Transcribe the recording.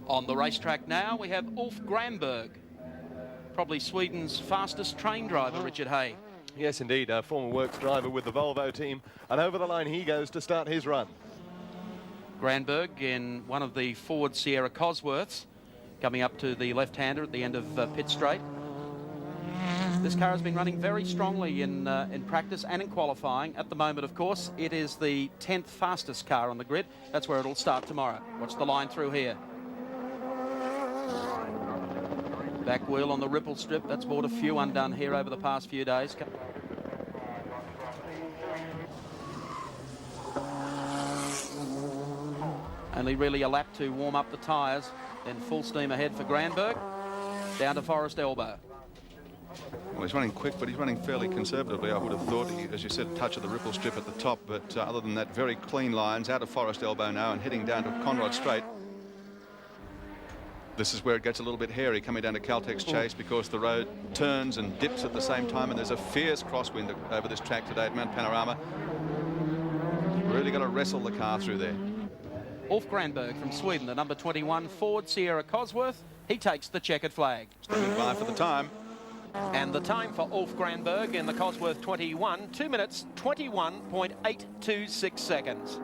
On the racetrack now, we have Ulf Granberg, probably Sweden's fastest train driver, Richard Hay. Yes, indeed, a former works driver with the Volvo team, and over the line he goes to start his run. Granberg in one of the Ford Sierra Cosworths, coming up to the left-hander at the end of pit straight. This car has been running very strongly in practice and in qualifying. At the moment, of course, it is the 10th fastest car on the grid. That's where it'll start tomorrow. Watch the line through here. Back wheel on the ripple strip. That's brought a few undone here over the past few days. Only really a lap to warm up the tyres. Then full steam ahead for Granberg. Down to Forest Elbow. Well, he's running quick, but he's running fairly conservatively. I would have thought, as you said, touch of the ripple strip at the top, but other than that, very clean lines out of Forest Elbow now and heading down to Conrod Straight. This is where it gets a little bit hairy coming down to Caltex Chase because the road turns and dips at the same time, and there's a fierce crosswind over this track today at Mount Panorama. Really got to wrestle the car through there. Ulf Granberg from Sweden, the number 21 Ford Sierra Cosworth. He takes the checkered flag. Standing by for the time. And the time for Ulf Granberg in the Cosworth 21, 2 minutes 21.826 seconds.